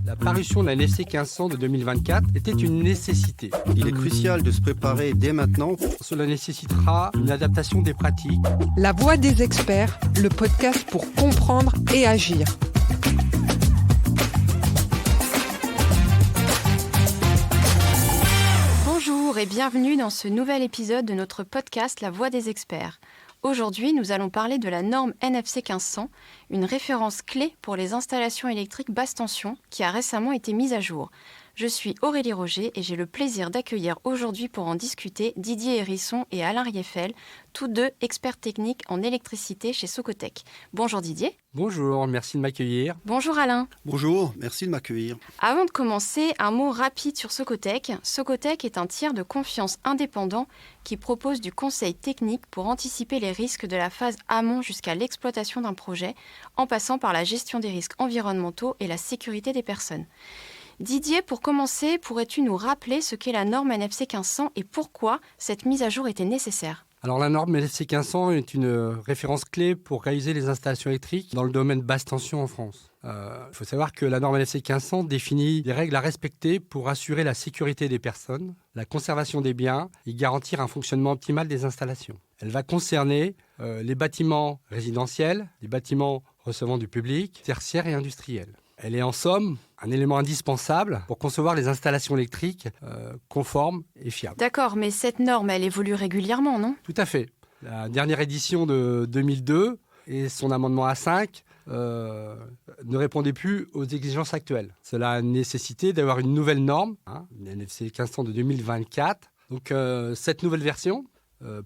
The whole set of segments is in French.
La parution de la NFC 1500 de 2024 était une nécessité. Il est crucial de se préparer dès maintenant. Cela nécessitera une adaptation des pratiques. La Voix des experts, le podcast pour comprendre et agir. Bonjour et bienvenue dans ce nouvel épisode de notre podcast La Voix des experts. Aujourd'hui, nous allons parler de la norme NFC 1500, une référence clé pour les installations électriques basse tension qui a récemment été mise à jour. Je suis Aurélie Roger et j'ai le plaisir d'accueillir aujourd'hui pour en discuter Didier Hérisson et Alain Rieffel, tous deux experts techniques en électricité chez Socotec. Bonjour Didier. Bonjour, merci de m'accueillir. Bonjour Alain. Bonjour, merci de m'accueillir. Avant de commencer, un mot rapide sur Socotec. Socotec est un tiers de confiance indépendant qui propose du conseil technique pour anticiper les risques de la phase amont jusqu'à l'exploitation d'un projet, en passant par la gestion des risques environnementaux et la sécurité des personnes. Didier, pour commencer, pourrais-tu nous rappeler ce qu'est la norme NFC 1500 et pourquoi cette mise à jour était nécessaire ? Alors la norme NFC 1500 est une référence clé pour réaliser les installations électriques dans le domaine basse tension en France. Il faut savoir que la norme NFC 1500 définit les règles à respecter pour assurer la sécurité des personnes, la conservation des biens et garantir un fonctionnement optimal des installations. Elle va concerner les bâtiments résidentiels, les bâtiments recevant du public, tertiaires et industriels. Elle est en somme un élément indispensable pour concevoir les installations électriques conformes et fiables. D'accord, mais cette norme, elle évolue régulièrement, non ? Tout à fait. La dernière édition de 2002 et son amendement A5 ne répondaient plus aux exigences actuelles. Cela a nécessité d'avoir une nouvelle norme, une NFC 1500 de 2024. Donc cette nouvelle version,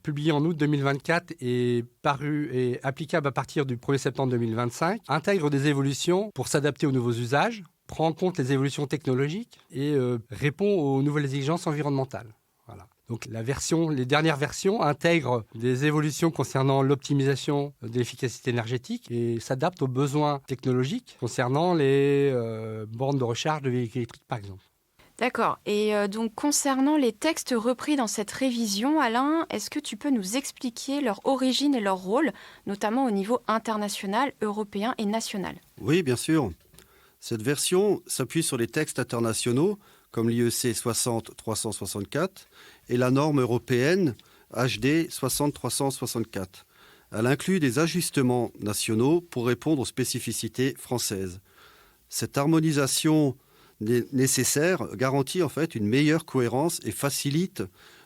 publiée en août 2024 et parue et applicable à partir du 1er septembre 2025, intègre des évolutions pour s'adapter aux nouveaux usages, prend en compte les évolutions technologiques et répond aux nouvelles exigences environnementales. Voilà. Donc les dernières versions intègrent des évolutions concernant l'optimisation de l'efficacité énergétique et s'adaptent aux besoins technologiques concernant les bornes de recharge de véhicules électriques, par exemple. D'accord. Et donc, concernant les textes repris dans cette révision, Alain, est-ce que tu peux nous expliquer leur origine et leur rôle, notamment au niveau international, européen et national ? Oui, bien sûr. Cette version s'appuie sur les textes internationaux, comme l'IEC 60364 et la norme européenne HD 60364. Elle inclut des ajustements nationaux pour répondre aux spécificités françaises. Cette harmonisation nécessaire garantit en fait une meilleure cohérence et facilite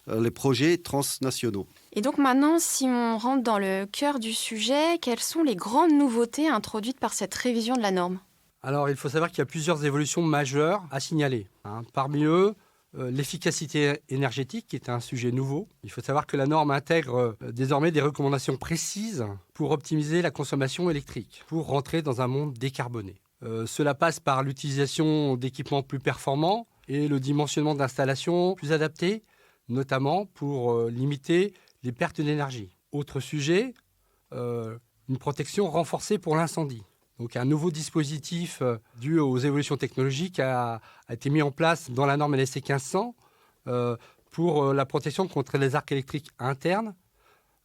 les projets transnationaux. Et donc maintenant, si on rentre dans le cœur du sujet, quelles sont les grandes nouveautés introduites par cette révision de la norme ? Alors, il faut savoir qu'il y a plusieurs évolutions majeures à signaler. Parmi eux, l'efficacité énergétique, qui est un sujet nouveau. Il faut savoir que la norme intègre désormais des recommandations précises pour optimiser la consommation électrique, pour rentrer dans un monde décarboné. Cela passe par l'utilisation d'équipements plus performants et le dimensionnement d'installations plus adapté, notamment pour limiter les pertes d'énergie. Autre sujet, une protection renforcée pour l'incendie. Donc un nouveau dispositif dû aux évolutions technologiques a été mis en place dans la norme NFC 1500 pour la protection contre les arcs électriques internes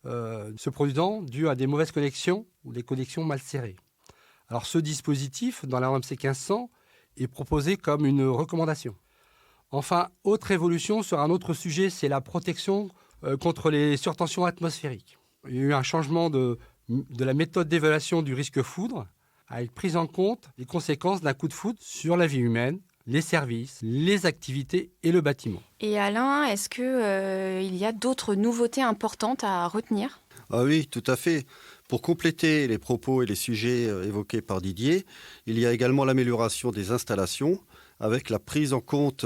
se produisant dû à des mauvaises connexions ou des connexions mal serrées. Alors ce dispositif, dans la norme NFC 1500, est proposé comme une recommandation. Enfin, autre évolution sur un autre sujet, c'est la protection contre les surtensions atmosphériques. Il y a eu un changement de la méthode d'évaluation du risque foudre, avec prise en compte les conséquences d'un coup de foudre sur la vie humaine, les services, les activités et le bâtiment. Et Alain, est-ce qu'il y a d'autres nouveautés importantes à retenir ? Ah oui, tout à fait. Pour compléter les propos et les sujets évoqués par Didier, il y a également l'amélioration des installations avec la prise en compte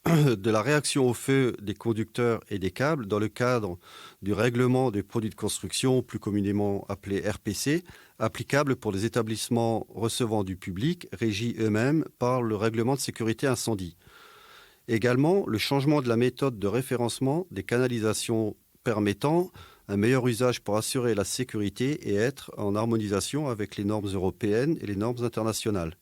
de la réaction au feu des conducteurs et des câbles dans le cadre du règlement des produits de construction, plus communément appelé RPC, applicable pour les établissements recevant du public, régis eux-mêmes par le règlement de sécurité incendie. Également, le changement de la méthode de référencement des canalisations permettant un meilleur usage pour assurer la sécurité et être en harmonisation avec les normes européennes et les normes internationales.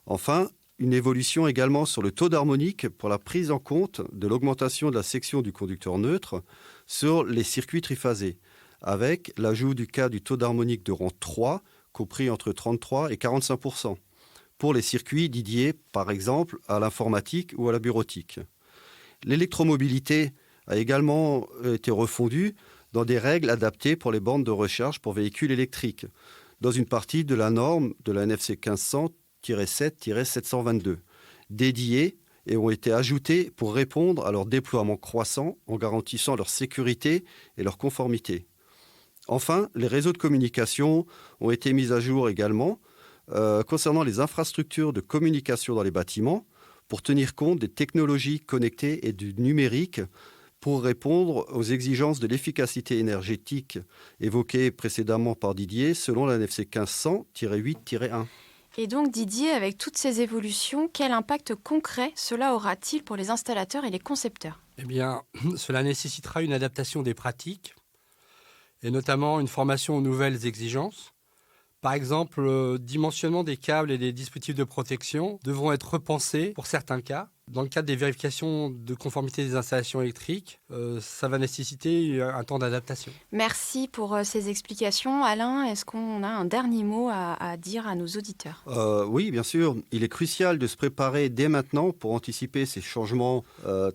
Enfin, une évolution également sur le taux d'harmonique pour la prise en compte de l'augmentation de la section du conducteur neutre sur les circuits triphasés, avec l'ajout du cas du taux d'harmonique de rang 3, compris entre 33 et 45 %, pour les circuits dédiés, par exemple, à l'informatique ou à la bureautique. L'électromobilité a également été refondue dans des règles adaptées pour les bornes de recharge pour véhicules électriques, dans une partie de la norme de la NFC 1500-7-722, dédiées et ont été ajoutées pour répondre à leur déploiement croissant en garantissant leur sécurité et leur conformité. Enfin, les réseaux de communication ont été mis à jour également concernant les infrastructures de communication dans les bâtiments pour tenir compte des technologies connectées et du numérique pour répondre aux exigences de l'efficacité énergétique évoquées précédemment par Didier selon la NFC 1500-8-1. Et donc Didier, avec toutes ces évolutions, quel impact concret cela aura-t-il pour les installateurs et les concepteurs ? Eh bien, cela nécessitera une adaptation des pratiques et notamment une formation aux nouvelles exigences. Par exemple, le dimensionnement des câbles et des dispositifs de protection devront être repensés pour certains cas. Dans le cadre des vérifications de conformité des installations électriques, ça va nécessiter un temps d'adaptation. Merci pour ces explications. Alain, est-ce qu'on a un dernier mot à dire à nos auditeurs ? Oui, bien sûr. Il est crucial de se préparer dès maintenant pour anticiper ces changements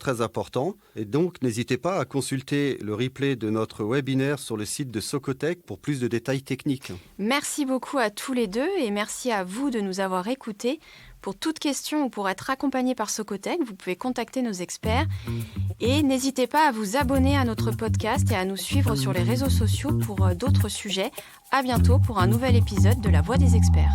très importants. Et donc, n'hésitez pas à consulter le replay de notre webinaire sur le site de Socotec pour plus de détails techniques. Merci beaucoup à tous les deux et merci à vous de nous avoir écoutés. Pour toute question ou pour être accompagné par Socotec, vous pouvez contacter nos experts. Et n'hésitez pas à vous abonner à notre podcast et à nous suivre sur les réseaux sociaux pour d'autres sujets. À bientôt pour un nouvel épisode de La Voix des experts.